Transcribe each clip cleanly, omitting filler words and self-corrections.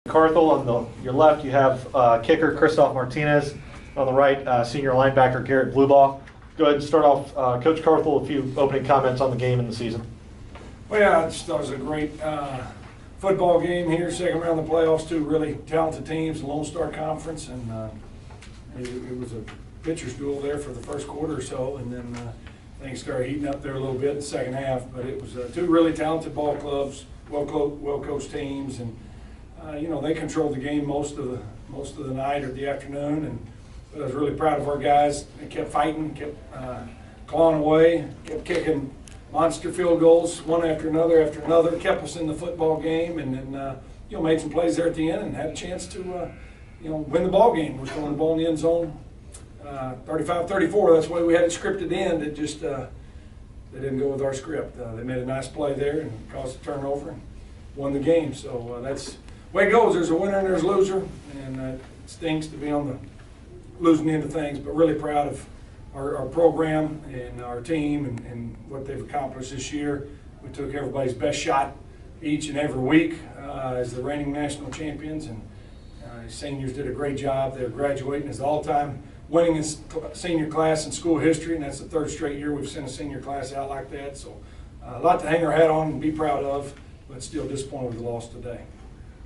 Carthel. On your left, you have kicker Christoph Martinez. On the right, senior linebacker Garrett Bluebaugh. Go ahead and start off, Coach Carthel, a few opening comments on the game and the season. Well, yeah, I just thought it was a great football game here, second round of the playoffs, two really talented teams, Lone Star Conference, and it was a pitcher's duel there for the first quarter or so, and then things started heating up there a little bit in the second half, but it was two really talented ball clubs, well-coached teams, and they controlled the game most of the night or the afternoon, but I was really proud of our guys. They kept fighting, kept clawing away, kept kicking monster field goals, one after another, kept us in the football game, and then made some plays there at the end and had a chance to win the ball game. We're throwing the ball in the end zone, 35-34. That's the way we had it scripted in. It just they didn't go with our script. They made a nice play there and caused a turnover and won the game. So that's the way it goes. There's a winner and there's a loser, and it stinks to be on the losing end of things, but really proud of our program and our team and what they've accomplished this year. We took everybody's best shot each and every week as the reigning national champions, and seniors did a great job. They're graduating as the all-time winningest senior class in school history, and that's the third straight year we've sent a senior class out like that. So a lot to hang our hat on and be proud of, but still disappointed with the loss today.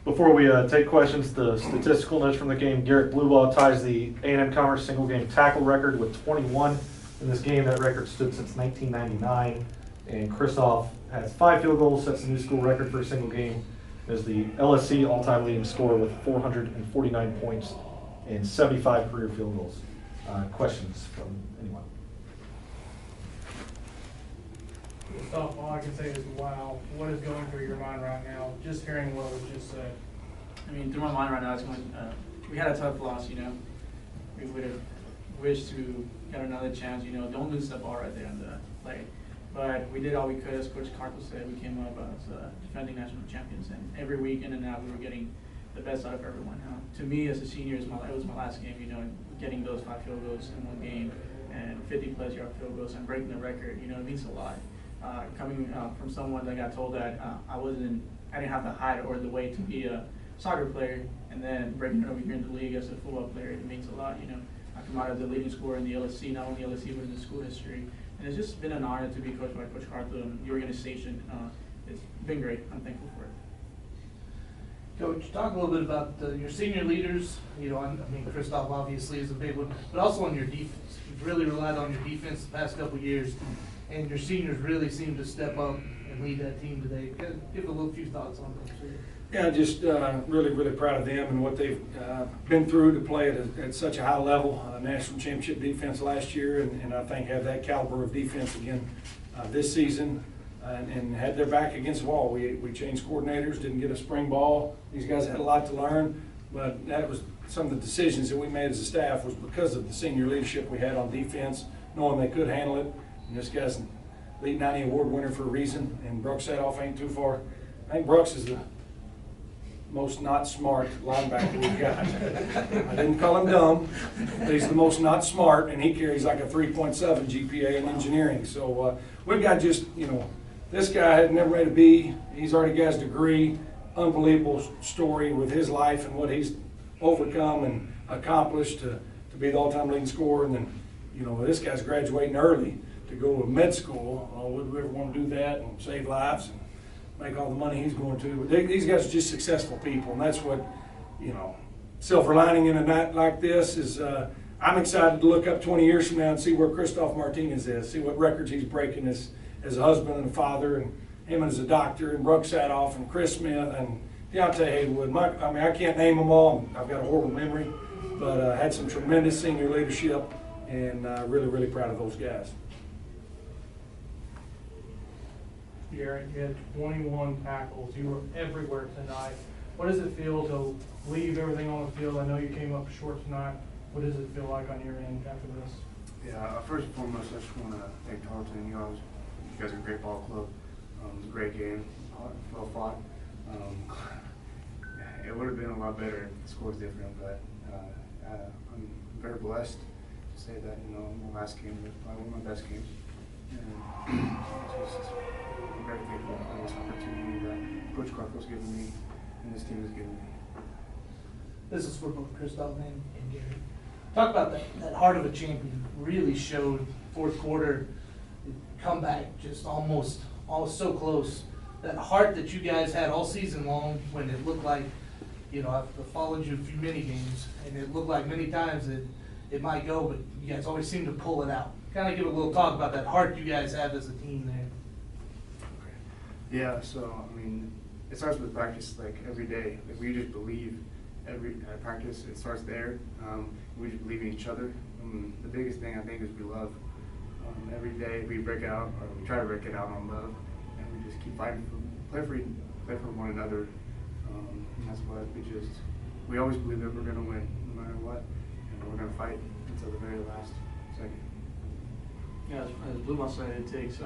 Before we take questions, the statistical notes from the game: Garrett Bluebaugh ties the A&M Commerce single-game tackle record with 21 in this game. That record stood since 1999. And Christoph has 5 field goals, sets the new school record for a single game, as the LSC all-time leading scorer with 449 points and 75 career field goals. Questions from anyone? Christoph, all I can say is, wow, what is going through your mind right now, just hearing what was just said? I mean, through my mind right now, it's going, we had a tough loss, We would have wished to get another chance, don't lose the ball right there in the play. But we did all we could, as Coach Carthel said. We came up as defending national champions, and every week in and out, we were getting the best out of everyone. To me, as a senior, it was my last game, getting those 5 field goals in one game and 50-plus yard field goals and breaking the record, it means a lot. Coming from someone that got told that I didn't have the height or the weight to be a soccer player, and then breaking it over here in the league as a football player, it means a lot. I come out as the leading scorer in the LSC, not only LSC but in the school history, and it's just been an honor to be coached by Coach Carthel and the organization. It's been great. I'm thankful for it. Coach, talk a little bit about your senior leaders. Christoph obviously is a big one, but also on your defense. You've really relied on your defense the past couple of years, and your seniors really seem to step up and lead that team today. Give a few thoughts on them. Yeah, just really proud of them and what they've been through to play at such a high level. National championship defense last year, and I think have that caliber of defense again this season. And had their back against the wall. We changed coordinators, didn't get a spring ball. These guys had a lot to learn, but that was some of the decisions that we made as a staff was because of the senior leadership we had on defense, knowing they could handle it. And this guy's Elite 90 award winner for a reason, and Brooks Sadoff ain't too far. I think Brooks is the most not smart linebacker we've got. I didn't call him dumb, but he's the most not smart, and he carries like a 3.7 GPA in engineering. So we've got just, this guy had never made a B. He's already got his degree. Unbelievable story with his life and what he's overcome and accomplished to be the all-time leading scorer. And then, this guy's graduating early to go to med school. Would we ever want to do that and save lives and make all the money he's going to? But these guys are just successful people, and that's what, silver lining in a night like this is I'm excited to look up 20 years from now and see where Christoph Martinez is, see what records he's breaking as a husband and a father, and him as a doctor, and Brooks Sadoff, and Chris Smith, and Deontay Haywood. I can't name them all. I've got a horrible memory, but had some tremendous senior leadership, and really proud of those guys. Garrett, you had 21 tackles. You were everywhere tonight. What does it feel to leave everything on the field? I know you came up short tonight. What does it feel like on your end after this? Yeah, first and foremost, I just want to thank Tarleton. You guys are a great ball club. It was a great game, well fought. It would have been a lot better if the score was different, but I'm very blessed to say that my last game was probably one of my best games. And I'm very thankful for this opportunity that Coach Carthel's given me and this team has given me. This is for both Christoph and Gary. Talk about that heart of a champion. Really showed fourth quarter comeback, just almost so close. That heart that you guys had all season long when it looked like, I've followed you a few mini games, and it looked like many times that it might go, but you guys always seem to pull it out. Kind of give a little talk about that heart you guys have as a team there. Yeah, so, I mean, it starts with practice, like, every day. Like, we just believe at practice, it starts there. We just believe in each other. The biggest thing, I think, is we love. Every day we break out, or we try to break it out on love, and we just keep fighting play for one another. And that's what we always believe that we're going to win, no matter what, and we're going to fight until the very last second. Yeah, as Blue Ball said, it takes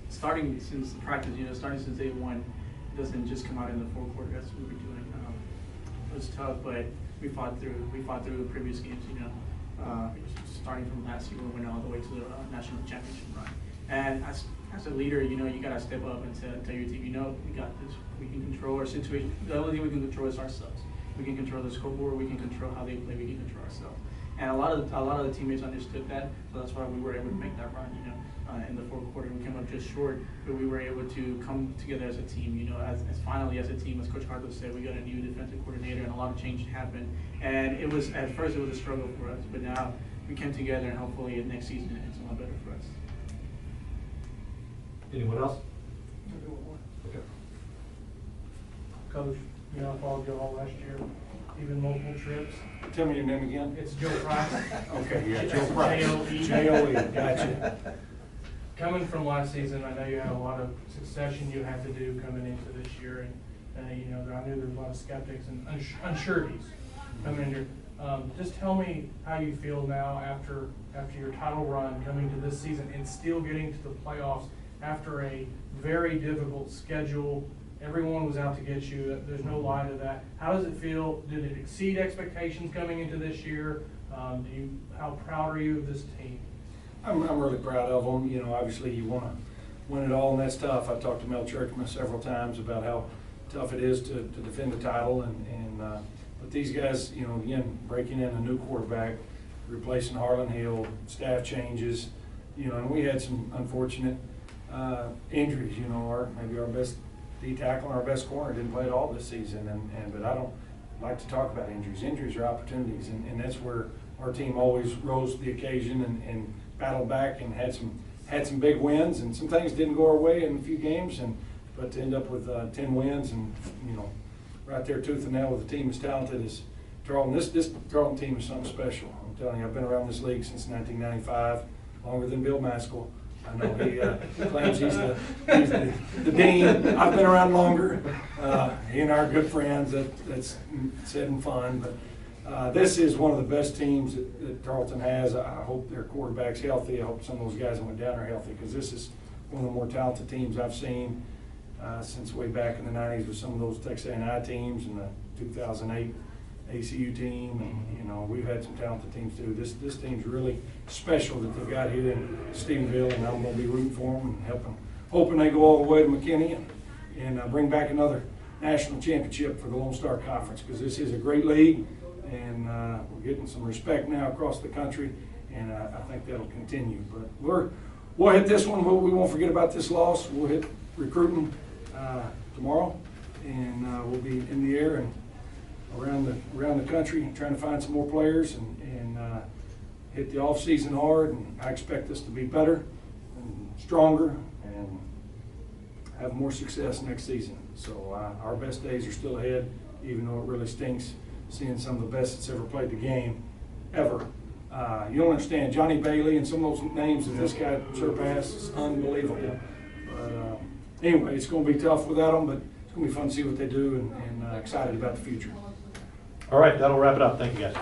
starting since the practice. Starting since day one, it doesn't just come out in the fourth quarter. That's what we're doing. It was tough, but we fought through. We fought through the previous games. Starting from last year, we went all the way to the national championship run. And as a leader, you gotta step up and tell your team, we got this. We can control our situation. The only thing we can control is ourselves. We can control the scoreboard. We can control how they play. We can control ourselves. And a lot of the teammates understood that, so that's why we were able to make that run. In the fourth quarter, we came up just short, but we were able to come together as a team. As finally as a team, as Coach Carlos said, we got a new defensive coordinator, and a lot of change happened. And at first it was a struggle for us, but now we came together, and hopefully next season it's a lot better for us. Anyone else? Okay. Coach, I followed you all last year, even multiple trips. Tell me your name again. It's Joe Price. Okay, yeah, Joe Price. J-O-E. J-O-E, gotcha. Coming from last season, I know you had a lot of succession you had to do coming into this year, and I knew there was a lot of skeptics and unsureties coming in here. Just tell me how you feel now after your title run coming to this season and still getting to the playoffs after a very difficult schedule. Everyone was out to get you. There's no lie to that. How does it feel? Did it exceed expectations coming into this year? How proud are you of this team? I'm really proud of them. Obviously you want to win it all, and that's tough. I've talked to Mel Churchman several times about how tough it is to defend the title, but these guys, again, breaking in a new quarterback, replacing Harlan Hill, staff changes, and we had some unfortunate injuries. Maybe our best D tackle and our best corner didn't play at all this season, but I don't like to talk about injuries. Injuries are opportunities, and that's where our team always rose to the occasion and battled back and had some big wins, and some things didn't go our way in a few games, but to end up with 10 wins and right there tooth and nail with a team as talented as Tarleton. This Tarleton team is something special. I'm telling you, I've been around this league since 1995, longer than Bill Maskell. I know he claims he's the dean. I've been around longer. He and I are good friends. That's said and fun, but this is one of the best teams that Tarleton has. I hope their quarterback's healthy. I hope some of those guys that went down are healthy, because this is one of the more talented teams I've seen since way back in the 90s with some of those Texas A&I teams and the 2008 ACU team, and we've had some talented teams too. This team's really special that they've got here in Stephenville, and I'm going to be rooting for them and hoping they go all the way to McKinney and bring back another national championship for the Lone Star Conference, because this is a great league, and we're getting some respect now across the country, and I think that'll continue. But we'll hit this one. We won't forget about this loss. We'll hit recruiting tomorrow, and we'll be in the air and around the country trying to find some more players and hit the off season hard. And I expect us to be better and stronger and have more success next season. So our best days are still ahead, even though it really stinks seeing some of the best that's ever played the game ever. You don't understand, Johnny Bailey and some of those names that this guy surpassed is unbelievable. But anyway, it's going to be tough without them, but it's going to be fun to see what they do, and excited about the future. All right, that'll wrap it up. Thank you, guys.